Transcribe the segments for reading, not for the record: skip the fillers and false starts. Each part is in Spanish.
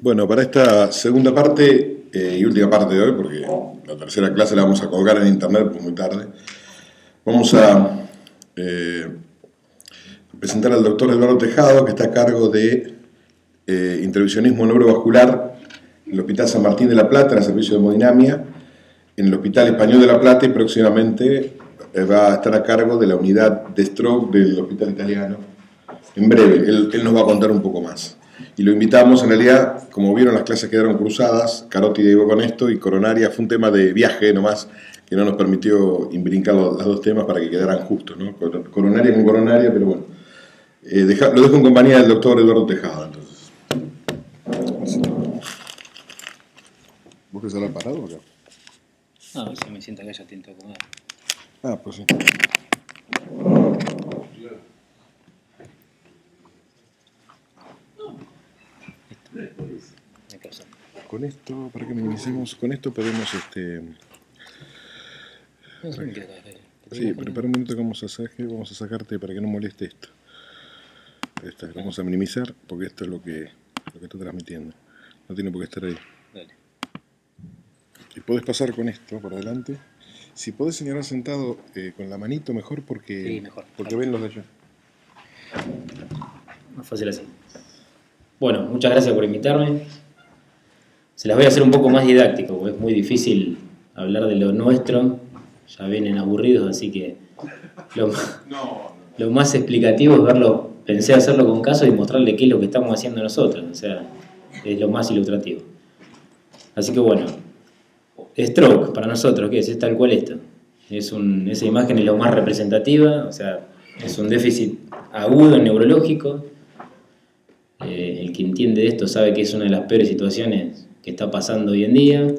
Bueno, para esta segunda parte y última parte de hoy, porque la tercera clase la vamos a colgar en internet porque es muy tarde, vamos a presentar al doctor Eduardo Tejado, que está a cargo de intervencionismo neurovascular en el Hospital San Martín de la Plata, en el servicio de hemodinamia, en el Hospital Español de la Plata, y próximamente va a estar a cargo de la unidad de stroke del Hospital Italiano. En breve, él nos va a contar un poco más. Y lo invitamos, en realidad, como vieron, las clases quedaron cruzadas, carótida iba con esto, y coronaria fue un tema de viaje nomás, que no nos permitió imbrincar los dos temas para que quedaran justos, ¿no? Coronaria con coronaria, pero bueno. Lo dejo en compañía del doctor Eduardo Tejada, entonces. ¿Vos querés hablar parado o acá? No, si me siento acá ya te acomodar. Ah, pues sí. Con esto, para que minimicemos, con esto podemos sí, prepara un minuto que vamos a sacarte para que no moleste esto. Lo vamos a minimizar porque esto es lo que está transmitiendo. No tiene por qué estar ahí. Dale. Y podés pasar con esto por adelante. Si podés señalar sentado con la manito, mejor porque, sí, mejor. Porque ven los de allá. Más fácil así. Bueno, muchas gracias por invitarme. Se las voy a hacer un poco más didáctico, porque es muy difícil hablar de lo nuestro. Ya vienen aburridos, así que lo más explicativo es verlo. Pensé hacerlo con casos y mostrarle qué es lo que estamos haciendo nosotros. O sea, es lo más ilustrativo. Así que bueno, stroke para nosotros, ¿qué es? Es tal cual esto. Esa imagen es lo más representativa, o sea, es un déficit agudo neurológico. El que entiende de esto sabe que es una de las peores situaciones que está pasando hoy en día.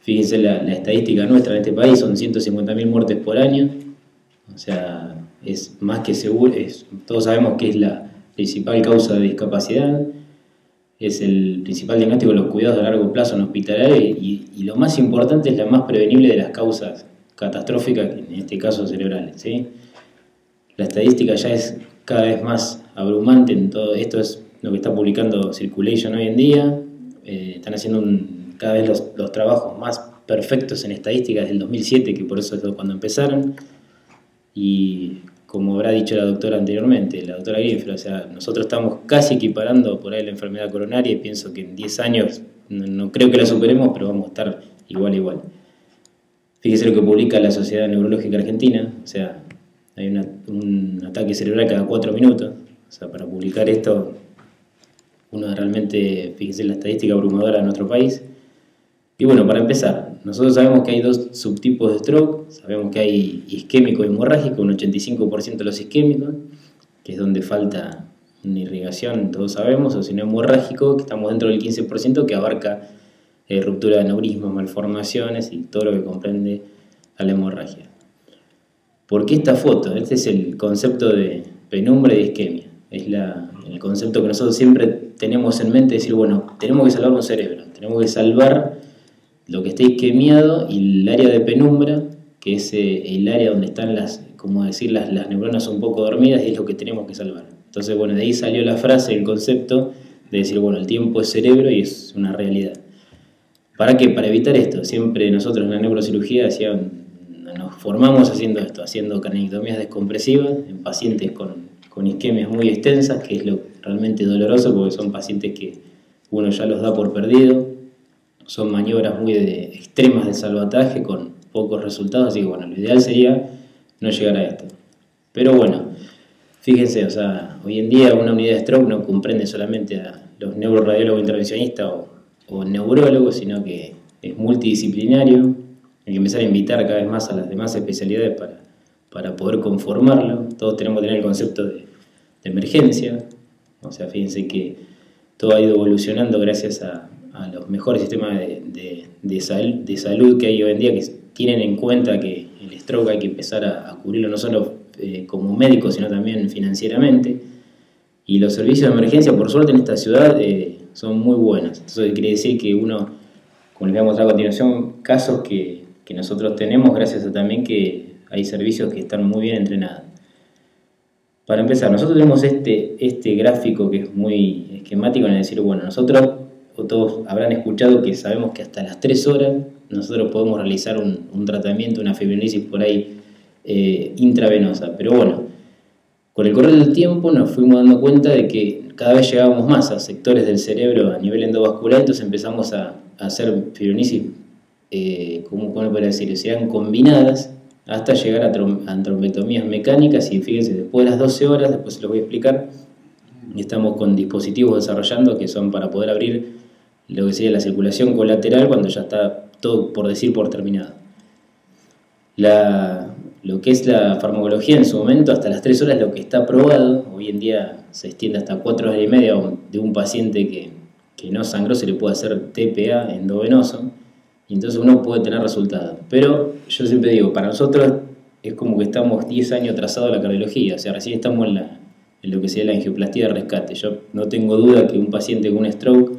Fíjense la estadística nuestra en este país, son 150.000 muertes por año. O sea, es más que seguro, todos sabemos que es la principal causa de discapacidad, es el principal diagnóstico de los cuidados a largo plazo en hospitalarios y lo más importante es la más prevenible de las causas catastróficas, en este caso cerebrales, ¿sí? La estadística ya es cada vez más abrumante en todo esto, es lo que está publicando Circulation hoy en día. Están haciendo cada vez los trabajos más perfectos en estadística desde el 2007, que por eso es cuando empezaron. Y como habrá dicho la doctora anteriormente, la doctora Grinfeld, o sea, nosotros estamos casi equiparando por ahí la enfermedad coronaria y pienso que en 10 años, no creo que la superemos, pero vamos a estar igual a igual. Fíjese lo que publica la Sociedad Neurológica Argentina, o sea, hay un ataque cerebral cada 4 minutos, o sea, para publicar esto, uno realmente, fíjese la estadística abrumadora en nuestro país. Y bueno, para empezar, nosotros sabemos que hay dos subtipos de stroke, sabemos que hay isquémico y hemorrágico, un 85% de los isquémicos, que es donde falta una irrigación, todos sabemos, o si no hemorrágico, que estamos dentro del 15%, que abarca ruptura de aneurismas, malformaciones y todo lo que comprende a la hemorragia. ¿Por qué esta foto? Este es el concepto de penumbra y de isquemia. Es el concepto que nosotros siempre tenemos en mente, decir, bueno, tenemos que salvar un cerebro, tenemos que salvar lo que está isquemiado y el área de penumbra, que es el área donde están las neuronas un poco dormidas, y es lo que tenemos que salvar. Entonces, bueno, de ahí salió la frase, el concepto de decir, bueno, el tiempo es cerebro y es una realidad. ¿Para qué? Para evitar esto. Siempre nosotros en la neurocirugía nos formamos haciendo esto, haciendo craniotomías descompresivas en pacientes con isquemias muy extensas, que es lo realmente doloroso porque son pacientes que uno ya los da por perdido, son maniobras muy extremas de salvataje con pocos resultados, así que bueno, lo ideal sería no llegar a esto. Pero bueno, fíjense, o sea, hoy en día una unidad de stroke no comprende solamente a los neuroradiólogos intervencionistas o neurólogos, sino que es multidisciplinario. Hay que empezar a invitar cada vez más a las demás especialidades para poder conformarlo. Todos tenemos que tener el concepto de emergencia. O sea, fíjense que todo ha ido evolucionando gracias a los mejores sistemas de salud que hay hoy en día, que tienen en cuenta que el stroke hay que empezar a cubrirlo no solo como médico, sino también financieramente. Y los servicios de emergencia, por suerte, en esta ciudad son muy buenos. Entonces quiere decir que uno, como les voy a mostrar a continuación, casos que nosotros tenemos gracias a también que hay servicios que están muy bien entrenados. Para empezar, nosotros tenemos este gráfico que es muy esquemático en decir, bueno, nosotros o todos habrán escuchado que sabemos que hasta las 3 horas nosotros podemos realizar un tratamiento, una fibrinolisis por ahí intravenosa. Pero bueno, con el correr del tiempo nos fuimos dando cuenta de que cada vez llegábamos más a sectores del cerebro a nivel endovascular, entonces empezamos a hacer fibrinolisis, ¿cómo podría decir? Sean combinadas hasta llegar a trombectomías mecánicas, y fíjense, después de las 12 horas, después se los voy a explicar, estamos con dispositivos desarrollando que son para poder abrir lo que sería la circulación colateral cuando ya está todo, por decir, por terminado. Lo que es la farmacología en su momento, hasta las 3 horas es lo que está aprobado. Hoy en día se extiende hasta 4 horas y media. De un paciente que no sangró se le puede hacer TPA endovenoso, y entonces uno puede tener resultados. Pero yo siempre digo, para nosotros es como que estamos 10 años atrasados a la cardiología, o sea, recién estamos en lo que sería la angioplastía de rescate. Yo no tengo duda que un paciente con un stroke,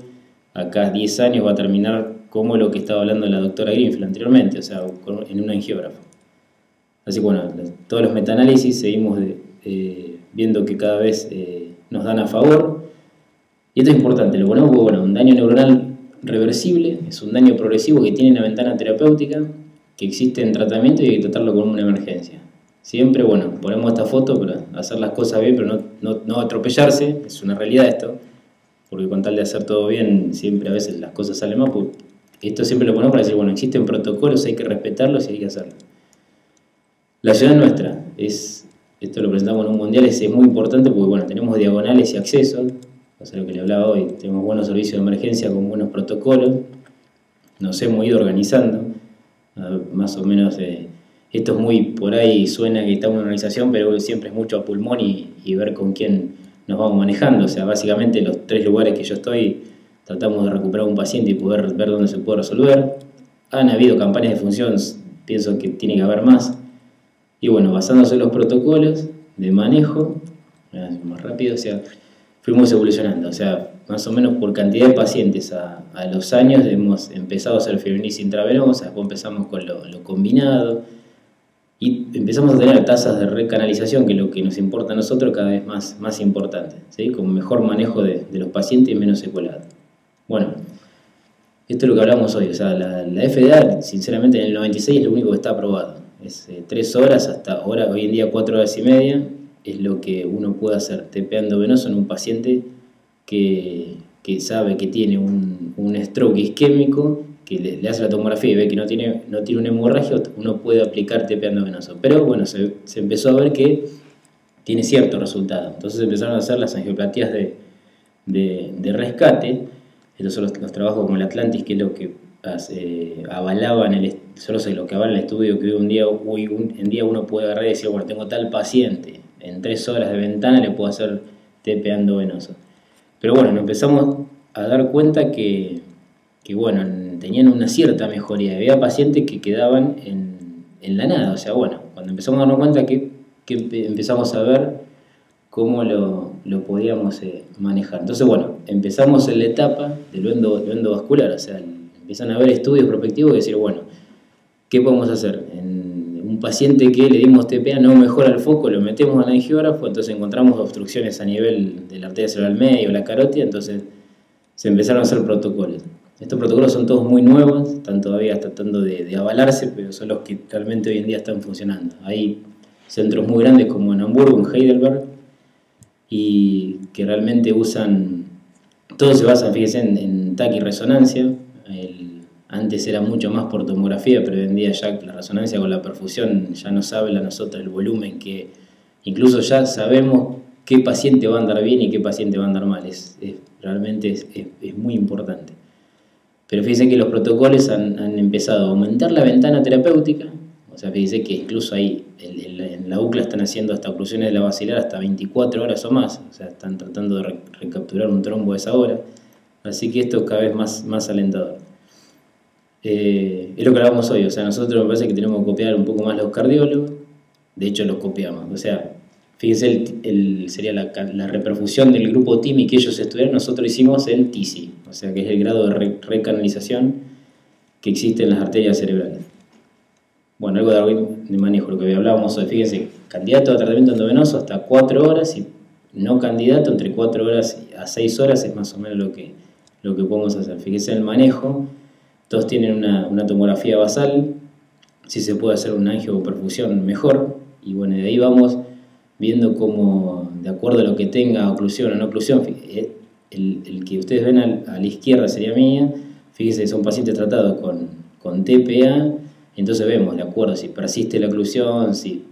acá 10 años va a terminar como lo que estaba hablando la doctora Greenfield anteriormente, o sea, en un angiógrafo. Así que bueno, todos los metaanálisis seguimos viendo que cada vez nos dan a favor. Y esto es importante, lo ponemos porque bueno, un daño neuronal reversible es un daño progresivo que tiene una ventana terapéutica, que existe en tratamiento y hay que tratarlo como una emergencia. Siempre, bueno, ponemos esta foto para hacer las cosas bien, pero no atropellarse, es una realidad esto, porque con tal de hacer todo bien, siempre a veces las cosas salen mal. Pues esto siempre lo ponemos para decir, bueno, existen protocolos, hay que respetarlos y hay que hacerlo. La ciudad nuestra, esto lo presentamos en un mundial, es muy importante porque bueno, tenemos diagonales y accesos, o sea, lo que le hablaba hoy, tenemos buenos servicios de emergencia con buenos protocolos, nos hemos ido organizando, más o menos, esto es muy, por ahí suena que está una organización, pero siempre es mucho a pulmón y ver con quién nos vamos manejando, o sea, básicamente los 3 lugares que yo estoy, tratamos de recuperar un paciente y poder ver dónde se puede resolver. Han habido campañas de función, pienso que tiene que haber más. Y bueno, basándose en los protocolos de manejo, más rápido, o sea, fuimos evolucionando, o sea, más o menos por cantidad de pacientes a los años hemos empezado a hacer fibrinolisis intravenosa, después empezamos con lo combinado y empezamos a tener tasas de recanalización, que es lo que nos importa a nosotros, cada vez más importante, ¿sí? Con mejor manejo de los pacientes y menos secuelado. Bueno, esto es lo que hablamos hoy, o sea, la FDA, sinceramente, en el 96 es lo único que está aprobado. Es 3 horas hasta ahora, hoy en día 4 horas y media, es lo que uno puede hacer TPA endovenoso en un paciente que sabe que tiene un stroke isquémico, que le hace la tomografía y ve que no tiene una hemorragia, uno puede aplicar TPA endovenoso. Pero bueno, se empezó a ver que tiene cierto resultado. Entonces empezaron a hacer las angioplastías de rescate. Estos son los trabajos como el Atlantis, que es lo que avalaban lo que avala el estudio, que hoy en día uno puede agarrar y decir, bueno, tengo tal paciente, en 3 horas de ventana le puedo hacer TPA endovenoso. Pero bueno, nos empezamos a dar cuenta que bueno, tenían una cierta mejoría. Había pacientes que quedaban en la nada. O sea, bueno, cuando empezamos a darnos cuenta que empezamos a ver cómo lo podíamos manejar. Entonces, bueno, empezamos en la etapa de lo endovascular. O sea, empiezan a haber estudios prospectivos y decir, bueno, ¿qué podemos hacer? En un paciente que le dimos TPA no mejora el foco, lo metemos al angiógrafo, entonces encontramos obstrucciones a nivel de la arteria cerebral media, la carótida, entonces se empezaron a hacer protocolos. Estos protocolos son todos muy nuevos, están todavía tratando de avalarse, pero son los que realmente hoy en día están funcionando. Hay centros muy grandes como en Hamburgo, en Heidelberg, y que realmente usan, todos se basan, fíjense, en TAC y resonancia. Antes era mucho más por tomografía, pero hoy en día ya la resonancia con la perfusión ya nos habla a nosotros el volumen, que incluso ya sabemos qué paciente va a andar bien y qué paciente va a andar mal. Realmente es muy importante. Pero fíjense que los protocolos han empezado a aumentar la ventana terapéutica, o sea, fíjense que incluso ahí en la UCLA están haciendo hasta oclusiones de la basilar hasta 24 horas o más, o sea, están tratando de recapturar un trombo a esa hora, así que esto es cada vez más alentador. Es lo que hablábamos hoy, o sea, nosotros me parece que tenemos que copiar un poco más los cardiólogos, de hecho los copiamos, o sea, fíjense, sería la reperfusión del grupo TIMI que ellos estudiaron, nosotros hicimos el TISI, o sea, que es el grado de recanalización que existe en las arterias cerebrales. Bueno, algo de manejo, lo que hablábamos hoy, fíjense, candidato a tratamiento endovenoso hasta 4 horas y no candidato entre 4 horas a 6 horas es más o menos lo lo que podemos hacer. Fíjese el manejo, todos tienen una tomografía basal, si se puede hacer una angioperfusión mejor, y bueno, de ahí vamos viendo cómo, de acuerdo a lo que tenga oclusión o no oclusión, el que ustedes ven a la izquierda sería mía, fíjense, son pacientes tratados con TPA, entonces vemos, de acuerdo, si persiste la oclusión, si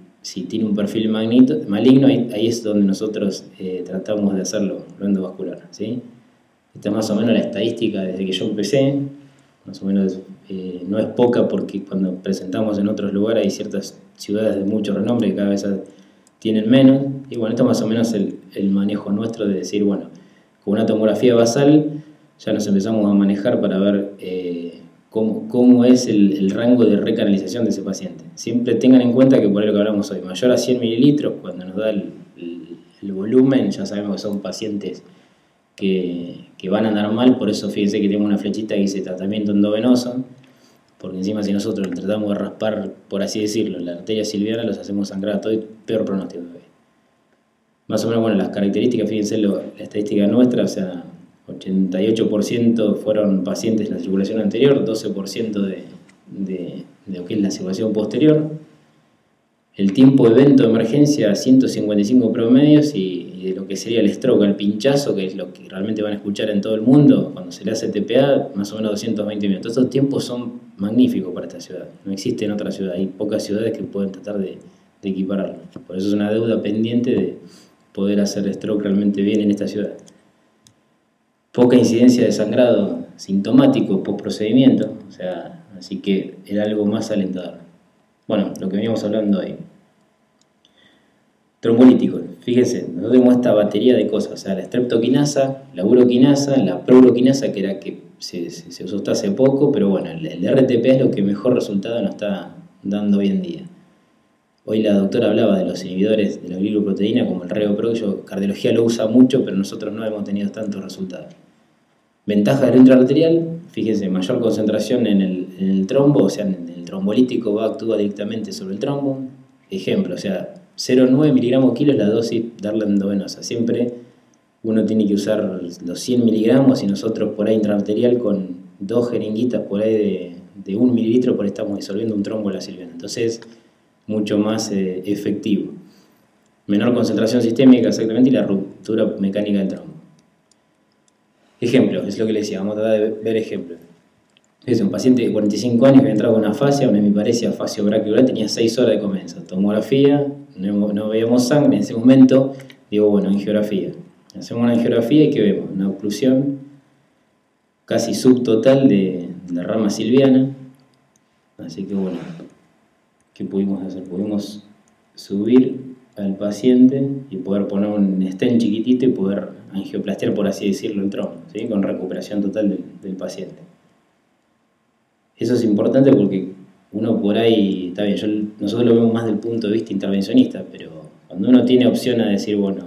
tiene un perfil maligno, ahí es donde nosotros tratamos de hacerlo, lo endovascular, ¿sí? Esta es más o menos la estadística desde que yo empecé, más o menos no es poca porque cuando presentamos en otros lugares hay ciertas ciudades de mucho renombre que cada vez tienen menos, y bueno, esto es más o menos el manejo nuestro de decir, bueno, con una tomografía basal ya nos empezamos a manejar para ver cómo es el rango de recanalización de ese paciente. Siempre tengan en cuenta que por lo que hablamos hoy, mayor a 100 mililitros, cuando nos da el volumen, ya sabemos que son pacientes que van a andar mal, por eso fíjense que tenemos una flechita que dice tratamiento endovenoso, porque encima si nosotros tratamos de raspar, por así decirlo, la arteria silviana, los hacemos sangrar a todo y peor pronóstico. Más o menos, bueno, las características, fíjense la estadística nuestra, o sea, 88% fueron pacientes en la circulación anterior, 12% de lo que es la circulación posterior. El tiempo de evento de emergencia, 155 promedios, y de lo que sería el stroke al pinchazo, que es lo que realmente van a escuchar en todo el mundo, cuando se le hace TPA, más o menos 220 minutos. Estos tiempos son magníficos para esta ciudad, no existe en otra ciudad, hay pocas ciudades que pueden tratar de equipararlo. Por eso es una deuda pendiente de poder hacer stroke realmente bien en esta ciudad. Poca incidencia de sangrado sintomático post procedimiento, o sea, así que era algo más alentador. Bueno, lo que veníamos hablando ahí. Trombolíticos, fíjense, nosotros tenemos esta batería de cosas, o sea, la streptoquinasa, la uroquinasa, la prouroquinasa, que era que se usó hasta hace poco, pero bueno, el RTP es lo que mejor resultado nos está dando hoy en día. Hoy la doctora hablaba de los inhibidores de la glicoproteína como el ReoPro, cardiología lo usa mucho, pero nosotros no hemos tenido tantos resultados. Ventaja del intraarterial, fíjense, mayor concentración en el trombo, o sea, en el trombolítico actúa directamente sobre el trombo. Ejemplo, o sea, 0,9 miligramos kilo es la dosis darla endovenosa. Siempre uno tiene que usar los 100 miligramos y nosotros por ahí intraarterial con 2 jeringuitas por ahí de 1 mililitro, por ahí estamos disolviendo un trombo de la silviana. Entonces, mucho más efectivo. Menor concentración sistémica exactamente y la ruptura mecánica del trombo. Ejemplo, es lo que le decía, vamos a tratar de ver ejemplos. Es un paciente de 45 años que entraba con una fascia, una hemiparesia fasciobrachial, tenía 6 horas de comenzo. Tomografía, no veíamos sangre en ese momento, digo, bueno, angiografía. Hacemos una angiografía y ¿qué vemos? Una oclusión casi subtotal de rama silviana. Así que bueno, ¿qué pudimos hacer? Pudimos subir al paciente y poder poner un stent chiquitito y poder angioplastiar, por así decirlo, el trombo, ¿sí? Con recuperación total del paciente. Eso es importante porque uno por ahí, está bien, nosotros lo vemos más del punto de vista intervencionista, pero cuando uno tiene opción a decir, bueno,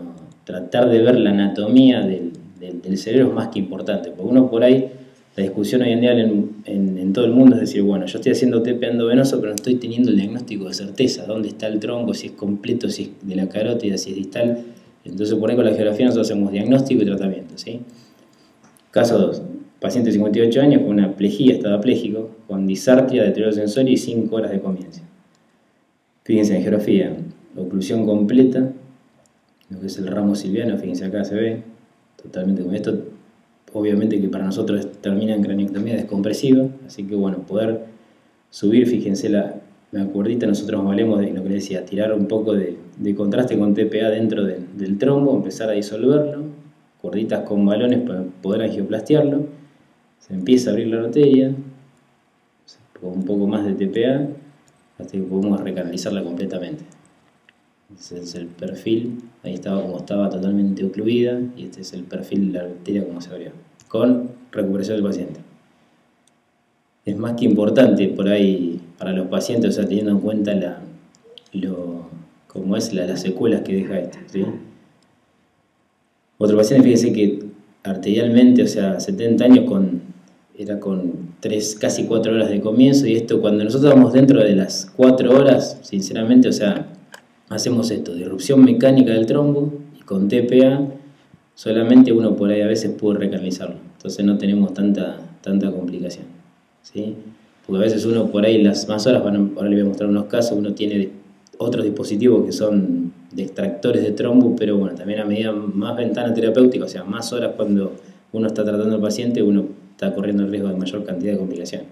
tratar de ver la anatomía del cerebro es más que importante, porque uno por ahí, la discusión hoy en día en todo el mundo es decir, bueno, yo estoy haciendo TPA endovenoso, pero no estoy teniendo el diagnóstico de certeza, dónde está el tronco, si es completo, si es de la carótida, si es distal. Entonces por ahí con la geografía nosotros hacemos diagnóstico y tratamiento, ¿sí? Caso 2. Paciente de 58 años con una plejía, estado apléjico, con disartria, deterioro sensorio y 5 horas de comienzo. Fíjense en geografía, oclusión completa, lo que es el ramo silviano, fíjense acá se ve, totalmente con esto, obviamente que para nosotros termina en craniectomía descompresiva, así que bueno, poder subir, fíjense la cuerdita, nosotros valemos de lo que les decía, tirar un poco de contraste con TPA dentro del trombo, empezar a disolverlo, cuerditas con balones para poder angioplastiarlo, se empieza a abrir la arteria, con un poco más de TPA, hasta que podemos recanalizarla completamente. Ese es el perfil, ahí estaba como estaba totalmente ocluida, y este es el perfil de la arteria como se abrió, con recuperación del paciente. Es más que importante por ahí para los pacientes, o sea, teniendo en cuenta como es las secuelas que deja esto, ¿sí? Otro paciente, fíjense que arterialmente, o sea, 70 años era con casi 4 horas de comienzo, y esto cuando nosotros vamos dentro de las 4 horas, sinceramente, o sea, hacemos esto, disrupción mecánica del trombo, y con TPA solamente uno por ahí a veces puede recanalizarlo. entonces no tenemos tanta complicación, ¿sí? Porque a veces uno por ahí, las más horas, ahora le voy a mostrar unos casos, uno tiene otros dispositivos que son de extractores de trombo, pero bueno, también a medida más ventana terapéutica, o sea, más horas cuando uno está tratando al paciente, uno está corriendo el riesgo de mayor cantidad de complicaciones.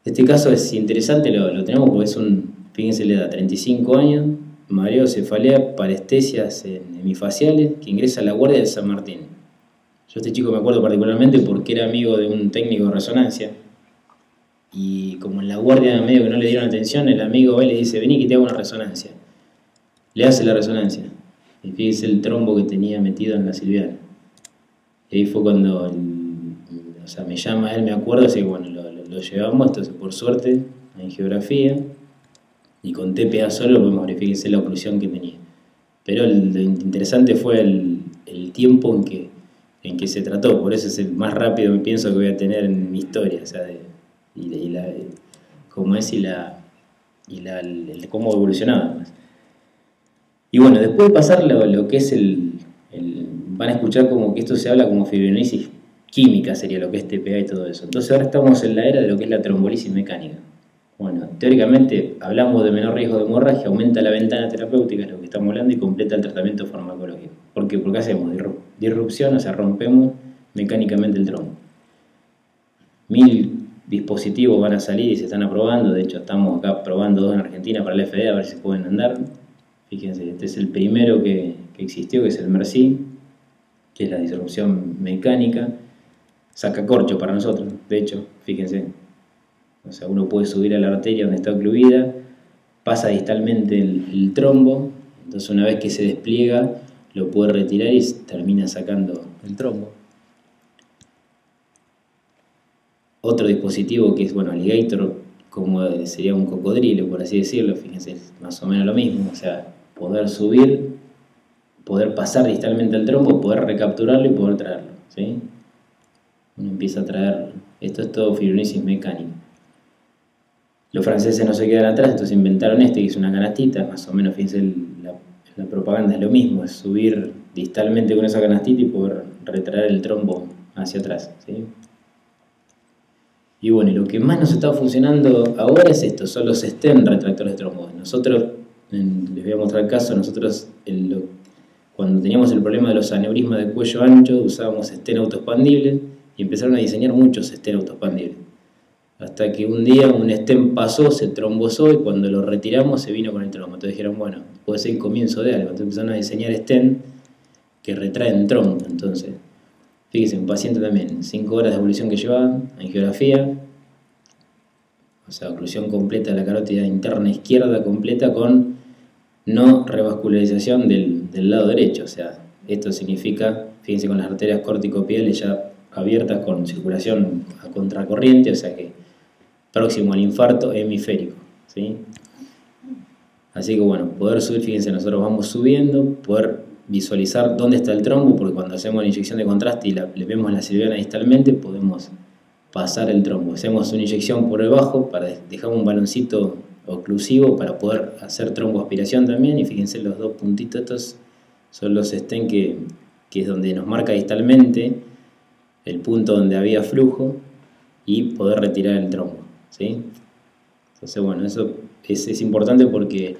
Este caso es interesante, lo tenemos porque es fíjense la edad, 35 años, mareo, cefalea, parestesias hemifaciales, que ingresa a la guardia de San Martín. Yo este chico me acuerdo particularmente porque era amigo de un técnico de resonancia, y como en la guardia medio que no le dieron atención, el amigo le dice, vení que te hago una resonancia. Le hace la resonancia, y fíjese el trombo que tenía metido en la silviana. Y ahí fue cuando, o sea, me llama él, me acuerdo, así que bueno, lo llevamos, entonces por suerte, en geografía, y con TPA solo podemos ver, fíjense la oclusión que tenía. Pero lo interesante fue el tiempo en que se trató, por eso es el más rápido que pienso que voy a tener en mi historia, o sea, cómo es cómo evolucionaba. Y bueno, después de pasar lo que es van a escuchar como que esto se habla como fibrinosis química, sería lo que es TPA y todo eso. Entonces ahora estamos en la era de lo que es la trombolisis mecánica. Bueno, teóricamente hablamos de menor riesgo de hemorragia, aumenta la ventana terapéutica, es lo que estamos hablando, y completa el tratamiento farmacológico. ¿Por qué? Porque hacemos disrupción, o sea, rompemos mecánicamente el trombo. 1000 dispositivos van a salir y se están aprobando, de hecho estamos acá probando 2 en Argentina para la FDA a ver si pueden andar. Fíjense, este es el primero que existió, que es el MERSI, que es la disrupción mecánica, saca corcho para nosotros, de hecho, fíjense. O sea, uno puede subir a la arteria donde está ocluida, pasa distalmente el trombo, entonces una vez que se despliega lo puede retirar y termina sacando el trombo. Otro dispositivo que es, bueno, Alligator, como sería un cocodrilo, por así decirlo, fíjense, es más o menos lo mismo, o sea, poder subir, poder pasar distalmente el trombo, poder recapturarlo y poder traerlo, ¿sí? Uno empieza a traerlo. Esto es todo fibrinosis mecánica. Los franceses no se quedan atrás, entonces inventaron que es una canastita, más o menos, fíjense, la propaganda es lo mismo, es subir distalmente con esa canastita y poder retraer el trombo hacia atrás, ¿sí? Y bueno, y lo que más nos está funcionando ahora es esto, son los stent retractores de trombo. Nosotros, les voy a mostrar el caso, nosotros cuando teníamos el problema de los aneurismas de cuello ancho usábamos stent autoexpandibles y empezaron a diseñar muchos stent autoexpandibles. Hasta que un día un stent pasó, se trombosó y cuando lo retiramos se vino con el trombo. Entonces dijeron, bueno, puede ser el comienzo de algo. Entonces empezaron a diseñar stent que retraen trombo. Entonces, fíjense, un paciente también, 5 horas de evolución que llevaba, angiografía, o sea, oclusión completa de la carótida interna izquierda completa con no revascularización del lado derecho. O sea, esto significa, fíjense, con las arterias corticopiales ya abiertas con circulación a contracorriente, o sea que próximo al infarto hemisférico, ¿sí? Así que bueno, poder subir, fíjense, nosotros vamos subiendo, poder visualizar dónde está el trombo, porque cuando hacemos la inyección de contraste y le vemos la silviana distalmente, podemos pasar el trombo. Hacemos una inyección por debajo para dejar un baloncito oclusivo para poder hacer tromboaspiración también, y fíjense los 2 puntitos estos son los stent que es donde nos marca distalmente el punto donde había flujo y poder retirar el trombo, ¿sí? Entonces bueno, eso es importante porque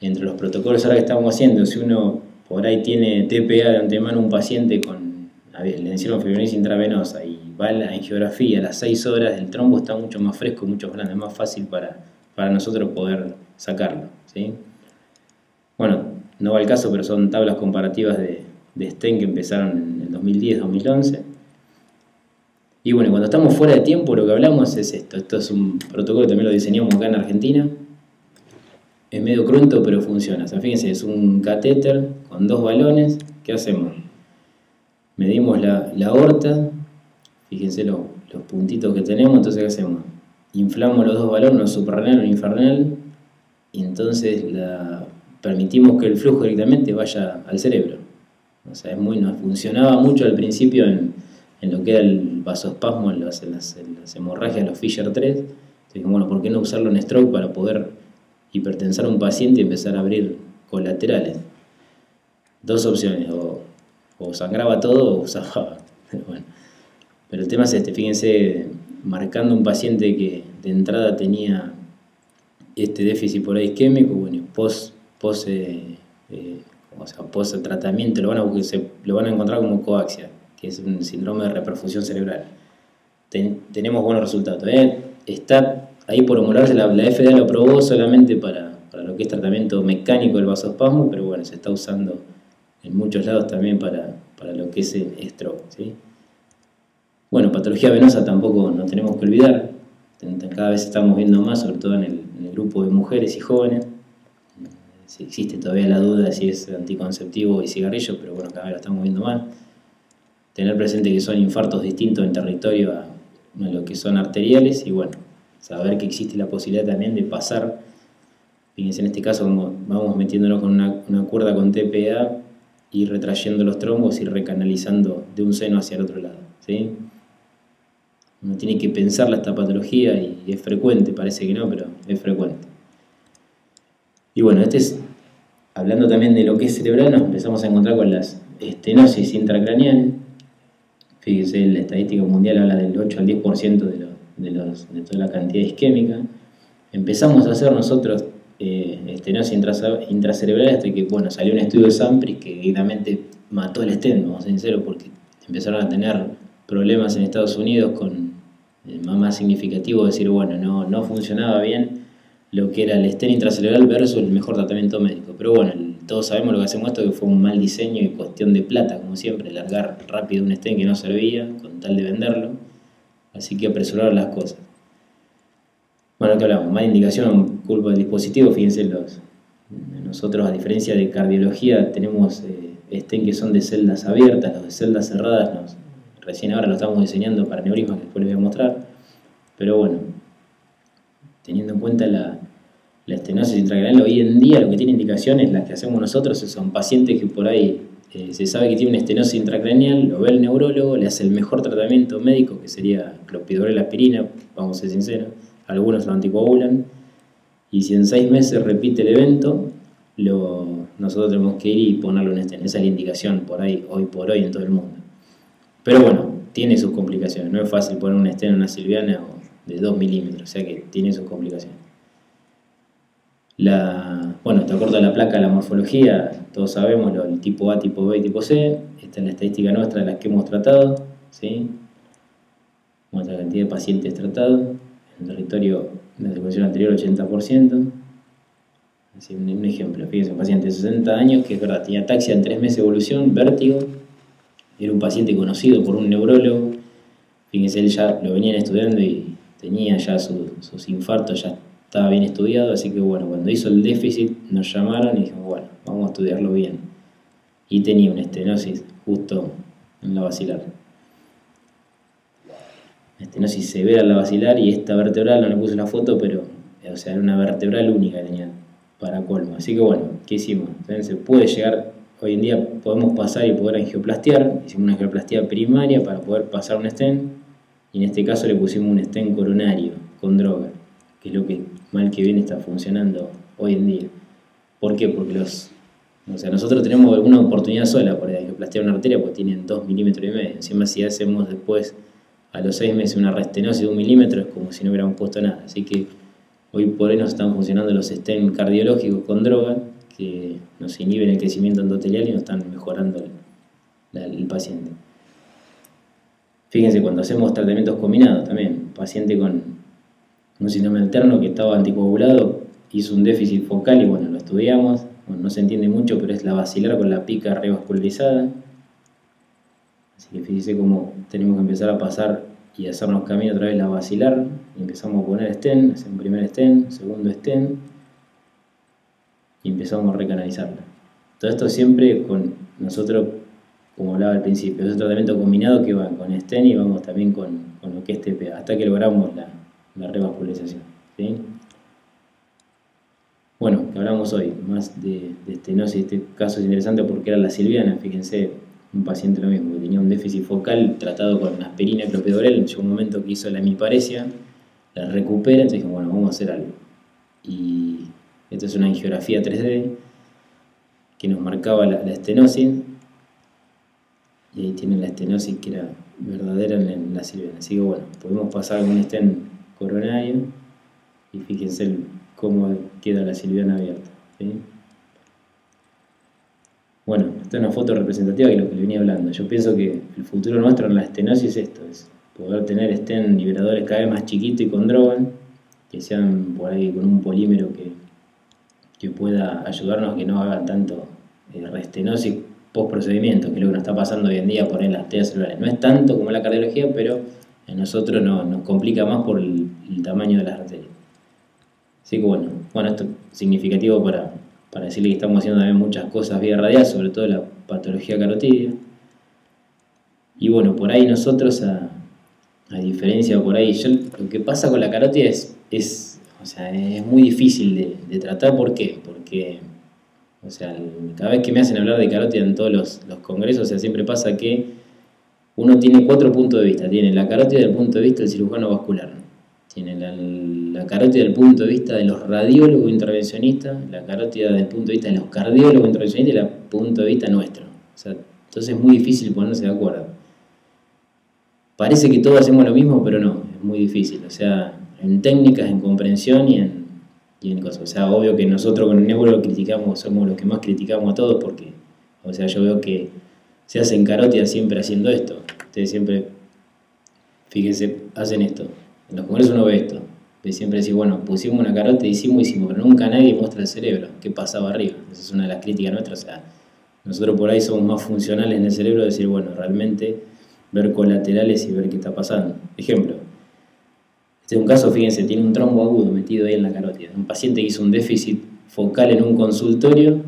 entre los protocolos ahora que estamos haciendo, si uno por ahí tiene TPA de antemano, un paciente le hicieron fibrinosis intravenosa y va a la angiografía a las 6 horas, el trombo está mucho más fresco, mucho más grande, es más fácil para nosotros poder sacarlo, ¿sí? Bueno, no va al caso, pero son tablas comparativas de stent que empezaron en el 2010-2011. Y bueno, cuando estamos fuera de tiempo lo que hablamos es esto. Esto es un protocolo que también lo diseñamos acá en Argentina. Es medio cruento, pero funciona. O sea, fíjense, es un catéter con 2 balones. ¿Qué hacemos? Medimos la aorta. Fíjense los puntitos que tenemos. Entonces, ¿qué hacemos? Inflamos los 2 balones, uno suprarrenal y uno infrarrenal. Y entonces permitimos que el flujo directamente vaya al cerebro. O sea, nos funcionaba mucho al principio en lo que era el vasospasmo, en las hemorragias, los Fisher 3. Entonces, bueno, ¿por qué no usarlo en stroke para poder hipertensar a un paciente y empezar a abrir colaterales? 2 opciones, o sangraba todo o usaba Bueno, pero el tema es este, fíjense, marcando un paciente que de entrada tenía este déficit por ahí isquémico, bueno, post tratamiento lo van a encontrar como coaxia, que es un síndrome de reperfusión cerebral. Tenemos buenos resultados. Todavía está ahí por homologarse, la FDA lo aprobó solamente para lo que es tratamiento mecánico del vasospasmo, pero bueno, se está usando en muchos lados también para lo que es el stroke, ¿sí? Bueno, patología venosa tampoco no tenemos que olvidar, cada vez estamos viendo más, sobre todo en el grupo de mujeres y jóvenes. Si existe todavía la duda si es anticonceptivo y cigarrillo, pero bueno, cada vez lo estamos viendo más. Tener presente que son infartos distintos en territorio a lo que son arteriales y bueno, saber que existe la posibilidad también de pasar, fíjense en este caso como vamos metiéndonos con una cuerda con TPA y retrayendo los trombos y recanalizando de un seno hacia el otro lado, ¿sí? Uno tiene que pensarla esta patología y es frecuente, parece que no, pero es frecuente. Y bueno, hablando también de lo que es cerebral, nos empezamos a encontrar con las estenosis intracraneales. Fíjense, la estadística mundial habla del 8 al 10% de toda la cantidad isquémica. Empezamos a hacer nosotros estenosis intracerebral hasta que, bueno, salió un estudio de Sampris que directamente mató el stent, vamos a ser sinceros, porque empezaron a tener problemas en Estados Unidos con más significativo, decir, bueno, no funcionaba bien lo que era el stent intracerebral versus el mejor tratamiento médico. Pero bueno, todos sabemos lo que hacemos esto, que fue un mal diseño y cuestión de plata, como siempre, largar rápido un stent que no servía con tal de venderlo. Así que apresuraron las cosas. Bueno, ¿qué hablamos? Mala indicación, culpa del dispositivo. Fíjense, nosotros, a diferencia de cardiología, tenemos stent que son de celdas abiertas, los de celdas cerradas, recién ahora lo estamos diseñando para neurisma, que después les voy a mostrar. Pero bueno, teniendo en cuenta la estenosis intracraneal, hoy en día lo que tiene indicaciones, las que hacemos nosotros, son pacientes que por ahí se sabe que tiene una estenosis intracraneal, lo ve el neurólogo, le hace el mejor tratamiento médico, que sería clopidogrel aspirina, vamos a ser sinceros, algunos lo anticoagulan, y si en 6 meses repite el evento, nosotros tenemos que ir y ponerle un stent. Esa es la indicación por ahí, hoy por hoy en todo el mundo. Pero bueno, tiene sus complicaciones, no es fácil poner un stent en una silviana de 2 milímetros, o sea que tiene sus complicaciones. Bueno, te acuerdas la placa, la morfología, todos sabemos el tipo A, tipo B y tipo C. Esta es la estadística nuestra de las que hemos tratado, ¿sí? Nuestra cantidad de pacientes tratados, en el territorio de la circulación anterior 80%. Así, un ejemplo, fíjense, un paciente de 60 años que es verdad, tenía ataxia en 3 meses de evolución, vértigo, era un paciente conocido por un neurólogo, fíjense, él ya lo venían estudiando y tenía ya sus infartos, ya estaba bien estudiado, así que bueno, cuando hizo el déficit nos llamaron y dijimos, bueno, vamos a estudiarlo bien. Y tenía una estenosis justo en la basilar. Estenosis severa en la basilar y esta vertebral, no le puse la foto, pero o sea, era una vertebral única que tenía para colmo. Así que bueno, ¿qué hicimos? Entonces, se puede llegar, hoy en día podemos pasar y poder angioplastiar, hicimos una angioplastía primaria para poder pasar un stent, y en este caso le pusimos un stent coronario con droga, que es lo que mal que bien está funcionando hoy en día. ¿Por qué? Porque nosotros tenemos alguna oportunidad sola por angioplastiar una arteria, porque tienen 2,5 milímetros. Encima si hacemos después a los 6 meses una restenosis de 1 milímetro es como si no hubiéramos puesto nada. Así que hoy por hoy nos están funcionando los stents cardiológicos con droga, que nos inhiben el crecimiento endotelial y nos están mejorando el paciente. Fíjense, cuando hacemos tratamientos combinados también, paciente con un síndrome alterno que estaba anticoagulado, hizo un déficit focal y bueno, lo estudiamos, bueno, no se entiende mucho, pero es la basilar con la pica revascularizada. Así que fíjense cómo tenemos que empezar a pasar y hacernos camino otra vez la basilar, y empezamos a poner stent, hacemos un primer stent, segundo stent, y empezamos a recanalizarla. Todo esto siempre con nosotros, como hablaba al principio, es un tratamiento combinado que va con stent y vamos también con lo que es TPA, hasta que logramos la revascularización, ¿sí? Bueno, que hablamos hoy más de estenosis. Este caso es interesante porque era la silviana, fíjense, un paciente lo mismo, que tenía un déficit focal tratado con aspirina y clopidogrel. Llegó un momento que hizo la hemiparesia, la recupera, entonces dijimos, bueno, vamos a hacer algo. Y esta es una angiografía 3D que nos marcaba la estenosis. y ahí tienen la estenosis que era verdadera en la silviana. Así que bueno, podemos pasar con un stent coronario y fíjense cómo queda la silviana abierta, ¿sí? Bueno, esta es una foto representativa de lo que le venía hablando. Yo pienso que el futuro nuestro en la estenosis es esto, es poder tener stent liberadores cada vez más chiquitos y con Drogan, que sean por ahí con un polímero que pueda ayudarnos a que no haga tanto restenosis post procedimiento, que es lo que nos está pasando hoy en día por ahí en las arterias cerebrales. No es tanto como la cardiología, pero a nosotros nos complica más por el tamaño de las arterias. Así que bueno, esto es significativo para decirle que estamos haciendo también muchas cosas vía radial, sobre todo la patología carotidia. Y bueno, por ahí nosotros, a diferencia por ahí, lo que pasa con la carótida es muy difícil de tratar. ¿Por qué? Porque cada vez que me hacen hablar de carótida en todos los congresos, siempre pasa que uno tiene 4 puntos de vista. Tiene la carótida desde el punto de vista del cirujano vascular, tiene la carótida desde el punto de vista de los radiólogos intervencionistas, la carótida desde el punto de vista de los cardiólogos intervencionistas y el punto de vista nuestro. Entonces es muy difícil ponerse de acuerdo. Parece que todos hacemos lo mismo, pero no, es muy difícil. En técnicas, en comprensión y en cosas. Obvio que nosotros con el neuro criticamos, somos los que más criticamos a todos porque, yo veo que se hacen carótidas siempre haciendo esto. Ustedes siempre, fíjense, hacen esto. En los congresos uno ve esto. Siempre decir, bueno, pusimos una carótida, hicimos, pero nunca nadie muestra el cerebro, qué pasaba arriba. Esa es una de las críticas nuestras. Nosotros por ahí somos más funcionales en el cerebro, de decir, bueno, realmente ver colaterales y ver qué está pasando. Ejemplo, este es un caso, fíjense, tiene un trombo agudo metido ahí en la carótida. Un paciente que hizo un déficit focal en un consultorio,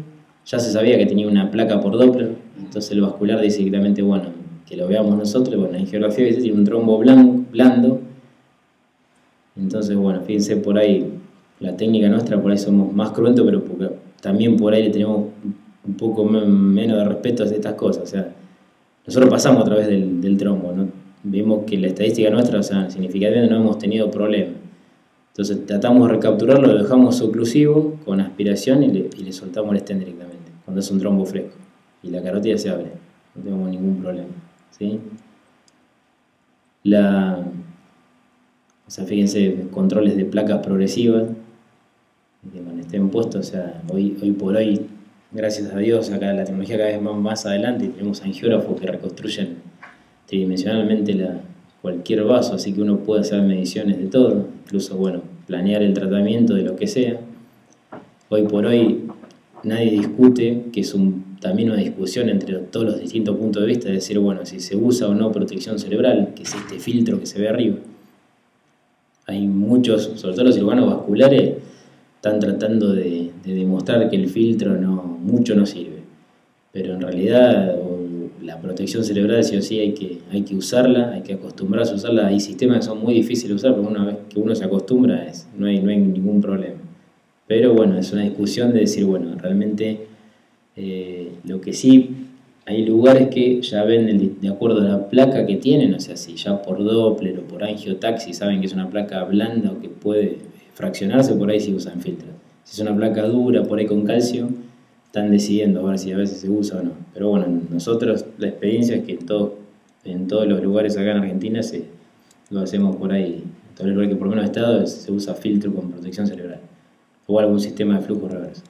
ya se sabía que tenía una placa por Doppler, entonces el vascular dice directamente, bueno, que lo veamos nosotros, bueno, en geografía dice, tiene un trombo blando. Entonces, bueno, fíjense por ahí, la técnica nuestra, por ahí somos más cruentos, pero también por ahí le tenemos un poco menos de respeto a estas cosas. Nosotros pasamos a través del trombo, ¿no? Vemos que la estadística nuestra, significativamente no hemos tenido problemas. Entonces tratamos de recapturarlo, lo dejamos oclusivo con aspiración y le soltamos el stent directamente, cuando es un trombo fresco. Y la carótida se abre, no tenemos ningún problema, ¿sí? Fíjense, controles de placas progresivas, que con estén puestos, hoy por hoy, gracias a Dios, acá la tecnología cada vez más adelante y tenemos angiógrafos que reconstruyen tridimensionalmente cualquier vaso, así que uno puede hacer mediciones de todo, incluso, planear el tratamiento de lo que sea. Hoy por hoy nadie discute, que es también una discusión entre todos los distintos puntos de vista, de decir, si se usa o no protección cerebral, que es este filtro que se ve arriba. Hay muchos, sobre todo los cirujanos vasculares, están tratando de demostrar que el filtro mucho no sirve. Pero en realidad la protección cerebral sí o sí hay que usarla, hay que acostumbrarse a usarla. Hay sistemas que son muy difíciles de usar, pero una vez que uno se acostumbra no hay ningún problema. Pero es una discusión de decir, realmente lo que sí, hay lugares que ya ven de acuerdo a la placa que tienen, si ya por Doppler o por angiotaxi saben que es una placa blanda o que puede fraccionarse, por ahí sí usan filtros. Si es una placa dura, por ahí con calcio, están decidiendo a ver si a veces se usa o no. Pero nosotros la experiencia es que en todos los lugares acá en Argentina lo hacemos por ahí. En todo el lugar que por lo menos he estado se usa filtro con protección cerebral o algún sistema de flujo reverso.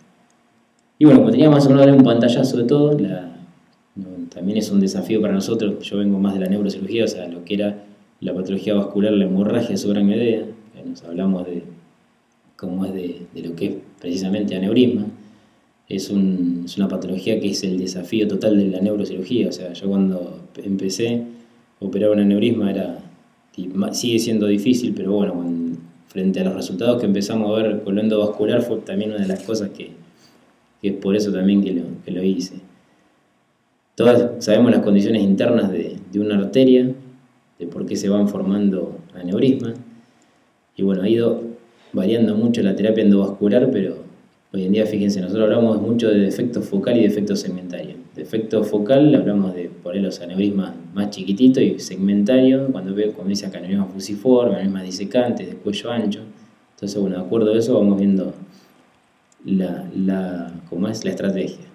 Y como tenía más o menos un pantallazo de todo, también es un desafío para nosotros. Yo vengo más de la neurocirugía, lo que era la patología vascular, la hemorragia subaracnoidea, nos hablamos de cómo es de lo que es precisamente aneurisma. Es una patología que es el desafío total de la neurocirugía. Yo cuando empecé a operar un aneurisma sigue siendo difícil, pero frente a los resultados que empezamos a ver con lo endovascular fue también una de las cosas que es por eso también que lo hice. Todas sabemos las condiciones internas de una arteria, de por qué se van formando aneurismas, y ha ido variando mucho la terapia endovascular, pero hoy en día, fíjense, nosotros hablamos mucho de defecto focal y defecto segmentario. Defecto focal, hablamos de por ahí los aneurismas más chiquititos, y segmentario, cuando dice acá aneurismas fusiformes, aneurismas disecantes, de cuello ancho. Entonces, de acuerdo a eso vamos viendo cómo es la estrategia.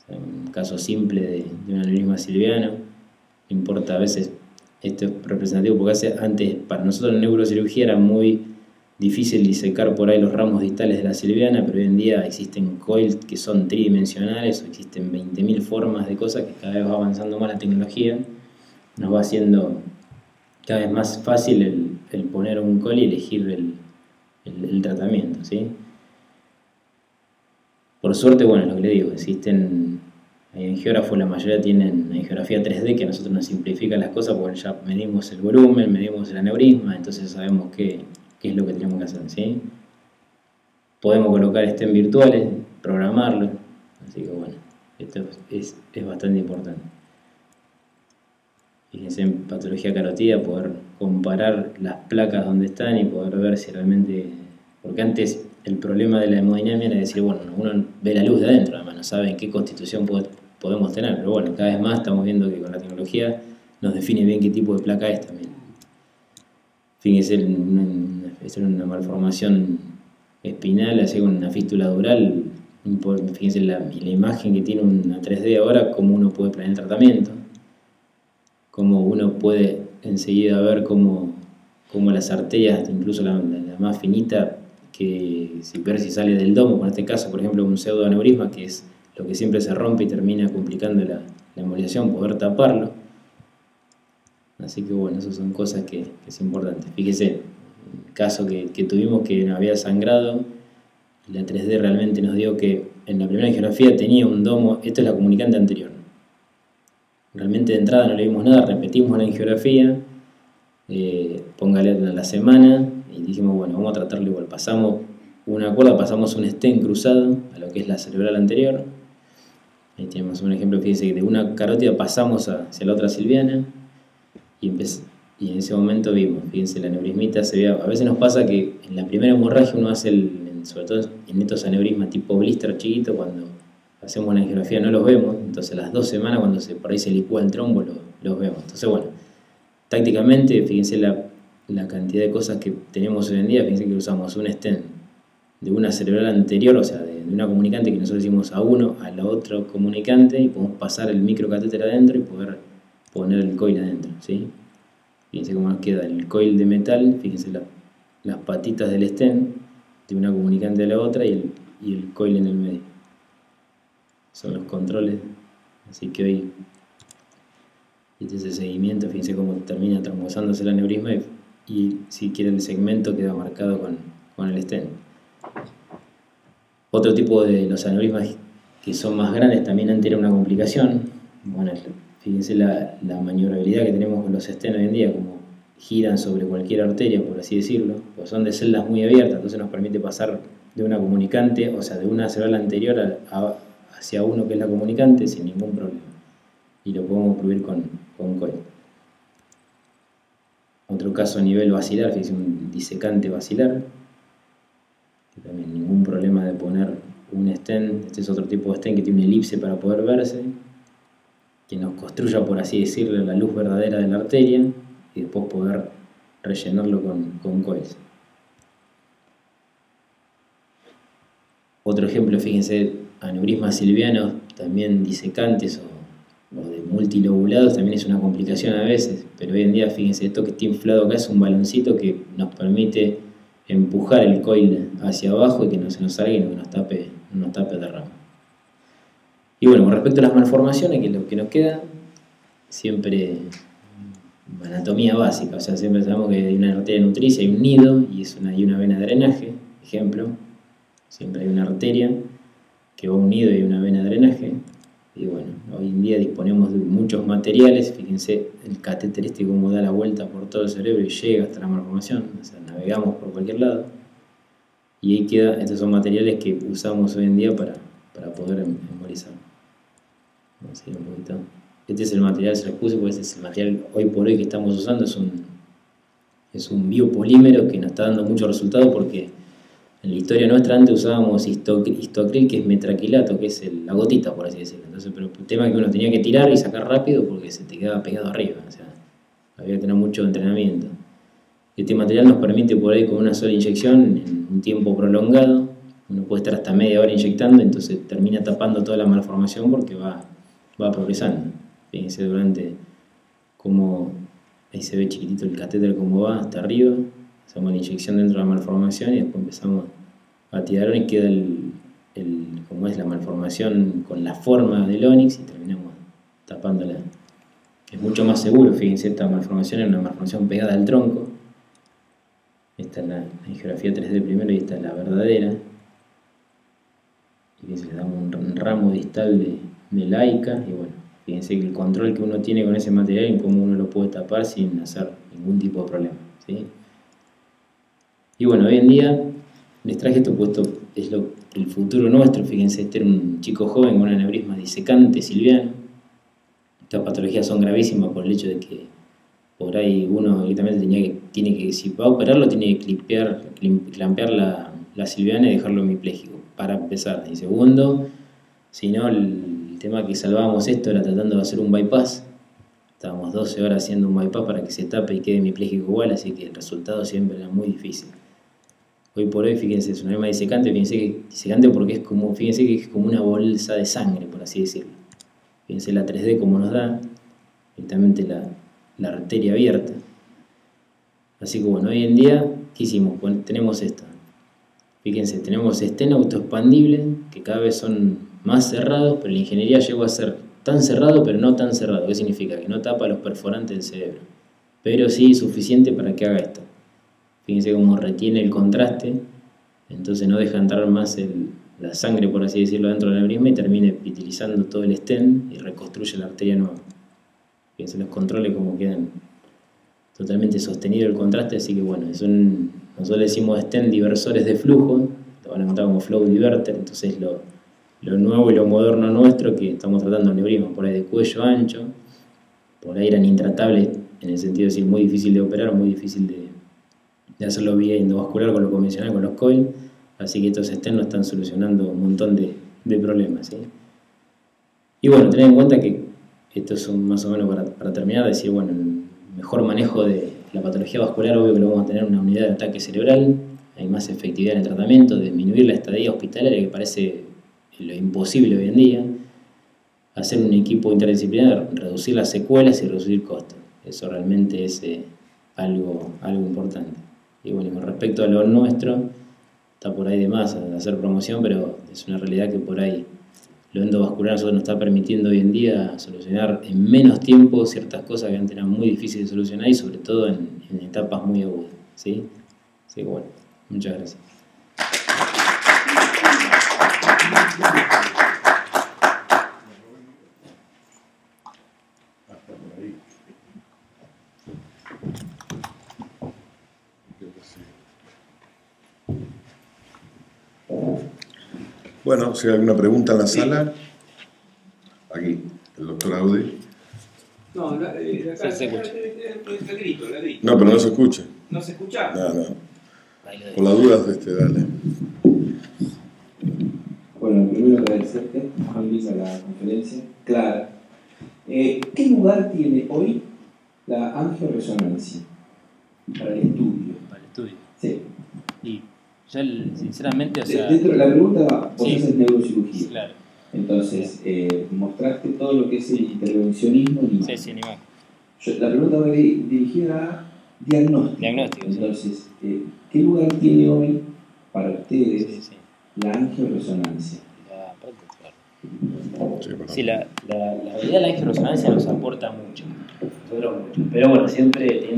Un caso simple de un aneurisma silviano, importa a veces, esto es representativo porque antes para nosotros en neurocirugía era muy difícil disecar por ahí los ramos distales de la silviana, pero hoy en día existen coils que son tridimensionales, o existen 20.000 formas de cosas que cada vez va avanzando más la tecnología, nos va haciendo cada vez más fácil el poner un coil y elegir el tratamiento, ¿sí? Por suerte, bueno, lo que le digo, existen angiógrafos, la mayoría tienen angiografía 3D que a nosotros nos simplifica las cosas porque ya medimos el volumen, medimos el aneurisma, entonces sabemos qué es lo que tenemos que hacer, ¿sí? Podemos colocar stent virtuales, programarlo, así que bueno, esto es bastante importante. Fíjense en patología carótida, poder comparar las placas donde están y poder ver si realmente... Porque antes el problema de la hemodinamia era decir, bueno, uno ve la luz de adentro, además no sabe en qué constitución podemos tener, pero bueno, cada vez más estamos viendo que con la tecnología nos define bien qué tipo de placa es también. Fíjense en una malformación espinal, así con una fístula dural, fíjense la imagen que tiene una 3D ahora, cómo uno puede planear el tratamiento, cómo uno puede enseguida ver cómo las arterias, incluso la más finita, ver si sale del domo, en este caso, por ejemplo, un pseudoaneurisma, que es lo que siempre se rompe y termina complicando la embolización, poder taparlo. Así que bueno, esas son cosas que es importante. Fíjese, el caso que tuvimos que había sangrado, la 3D realmente nos dio que en la primera angiografía tenía un domo, esto es la comunicante anterior. Realmente de entrada no le vimos nada, repetimos la angiografía, póngale a la semana y dijimos, bueno, vamos a tratarlo igual. Pasamos una cuerda, pasamos un stent cruzado a lo que es la cerebral anterior. Ahí tenemos un ejemplo, fíjense que de una carótida pasamos hacia la otra silviana y en ese momento vimos, fíjense, la aneurismita se veía. A veces nos pasa que en la primera hemorragia uno hace, sobre todo en estos aneurismas tipo blister chiquito, cuando hacemos la angiografía no los vemos, entonces las 2 semanas cuando por ahí se licúa el trombo los vemos. Entonces bueno, tácticamente, fíjense la cantidad de cosas que tenemos hoy en día. Fíjense que usamos un stent de una cerebral anterior, o sea, de una comunicante que nosotros decimos a uno, a la otra comunicante, y podemos pasar el microcatéter adentro y poder poner el coil adentro, ¿sí? Fíjense cómo nos queda el coil de metal, fíjense las patitas del stent de una comunicante a la otra y el coil en el medio. Son los controles, así que hoy este es el seguimiento. Fíjense cómo termina trombosándose el aneurisma y si quiere el segmento queda marcado con el stent. Otro tipo de los aneurismas que son más grandes también antes era una complicación. Bueno, fíjense la maniobrabilidad que tenemos con los stents hoy en día, como giran sobre cualquier arteria, por así decirlo, pues son de celdas muy abiertas, entonces nos permite pasar de una comunicante, o sea, de una cerebral anterior hacia uno que es la comunicante sin ningún problema. Y lo podemos cubrir con coil. Otro caso a nivel basilar, fíjense, un disecante basilar, que también ningún problema de poner un stent. Este es otro tipo de stent que tiene una elipse para poder verse, que nos construya, por así decirlo, la luz verdadera de la arteria y después poder rellenarlo con coils. Otro ejemplo, fíjense, aneurismas silvianos, también disecantes o de multilobulados, también es una complicación a veces, pero hoy en día, fíjense, esto que está inflado acá es un baloncito que nos permite empujar el coil hacia abajo y que no se nos salga y no nos tape de rama. Y bueno, con respecto a las malformaciones, que es lo que nos queda, siempre anatomía básica, o sea, siempre sabemos que hay una arteria nutricia, hay un nido y una vena de drenaje, ejemplo, siempre hay una arteria que va a un nido y una vena de drenaje. Y bueno, hoy en día disponemos de muchos materiales. Fíjense el catéter cómo da la vuelta por todo el cerebro y llega hasta la malformación, o sea, navegamos por cualquier lado. Y ahí queda, estos son materiales que usamos hoy en día para poder embolizar. Vamos a ir un poquito. Este es el material, se los puse porque este es el material hoy por hoy que estamos usando, es un biopolímero que nos está dando mucho resultado porque en la historia nuestra antes usábamos histoacril, que es metraquilato, que es la gotita, por así decirlo. Entonces, pero el tema es que uno tenía que tirar y sacar rápido porque se te quedaba pegado arriba, o sea, había que tener mucho entrenamiento. Este material nos permite por ahí con una sola inyección, en un tiempo prolongado, uno puede estar hasta media hora inyectando, entonces termina tapando toda la malformación porque va progresando. Fíjense, durante como ahí se ve chiquitito el catéter como va hasta arriba, hacemos la inyección dentro de la malformación y después empezamos a tirar y queda como es la malformación con la forma del ónix y terminamos tapándola. Es mucho más seguro, fíjense, esta malformación es una malformación pegada al tronco. Esta es la angiografía 3D primero y esta es la verdadera. Y fíjense, le damos un ramo distal de laica y bueno, fíjense que el control que uno tiene con ese material y cómo uno lo puede tapar sin hacer ningún tipo de problema, ¿sí? Y bueno, hoy en día les traje esto puesto, es el futuro nuestro. Fíjense, este era un chico joven con un aneurisma disecante silviano. Estas patologías son gravísimas por el hecho de que por ahí uno directamente tiene que, si va a operarlo, tiene que clampear la silviana y dejarlo hemipléjico, para empezar. Y segundo, si no, el tema que salvábamos esto era tratando de hacer un bypass. Estábamos 12 horas haciendo un bypass para que se tape y quede hemipléjico igual, así que el resultado siempre era muy difícil. Hoy por hoy, fíjense, es un aneurisma disecante, disecante porque es como, fíjense que es como una bolsa de sangre, por así decirlo. Fíjense la 3D como nos da, directamente la arteria abierta. Así que bueno, hoy en día, ¿qué hicimos? Bueno, tenemos esto. Fíjense, tenemos estén autoexpandibles, que cada vez son más cerrados, pero la ingeniería llegó a ser tan cerrado, pero no tan cerrado. ¿Qué significa? Que no tapa los perforantes del cerebro, pero sí suficiente para que haga esto. Fíjense cómo retiene el contraste, entonces no deja entrar más la sangre, por así decirlo, dentro del aneurisma y termina epitelizando todo el stent y reconstruye la arteria nueva. Fíjense los controles como quedan totalmente sostenido el contraste, así que bueno, nosotros le decimos stent diversores de flujo, lo van a encontrar como flow diverter, entonces lo nuevo y lo moderno nuestro, que estamos tratando aneurismas por ahí de cuello ancho, por ahí eran intratables, en el sentido de decir muy difícil de operar, muy difícil de hacerlo vía endovascular con lo convencional, con los coil, así que estos stents nos están solucionando un montón de problemas, ¿sí? Y bueno, tener en cuenta que esto es más o menos para terminar, decir, bueno, el mejor manejo de la patología vascular, obvio que lo vamos a tener una unidad de ataque cerebral, hay más efectividad en el tratamiento, disminuir la estadía hospitalaria, que parece lo imposible hoy en día, hacer un equipo interdisciplinar, reducir las secuelas y reducir costos. Eso realmente es algo importante. Y bueno, con respecto a lo nuestro, está por ahí de más hacer promoción, pero es una realidad que por ahí lo endovascular a nosotros nos está permitiendo hoy en día solucionar en menos tiempo ciertas cosas que antes eran muy difíciles de solucionar y sobre todo en etapas muy agudas, ¿sí? Así que bueno, muchas gracias. Bueno, si hay alguna pregunta en la sala, aquí, el doctor Audi. No, acá se escucha. El grito. No, pero no se escucha. ¿No se escucha? No. Por las dudas, dale. Bueno, primero agradecerte, Juan Luis, a la conferencia. Clara, ¿qué lugar tiene hoy la angioresonancia para el estudio? Para el estudio. Sí. Y yo, sinceramente, o sea... Dentro de la pregunta, vos sí, haces neurocirugía. claro. Entonces, mostraste todo lo que es el intervencionismo en imagen. Sí, en imagen. La pregunta va dirigida a diagnóstico. Diagnóstico, entonces, ¿qué lugar tiene hoy para ustedes Sí. la angioresonancia? Sí, la realidad de la angioresonancia nos aporta mucho. Pero bueno, siempre teniendo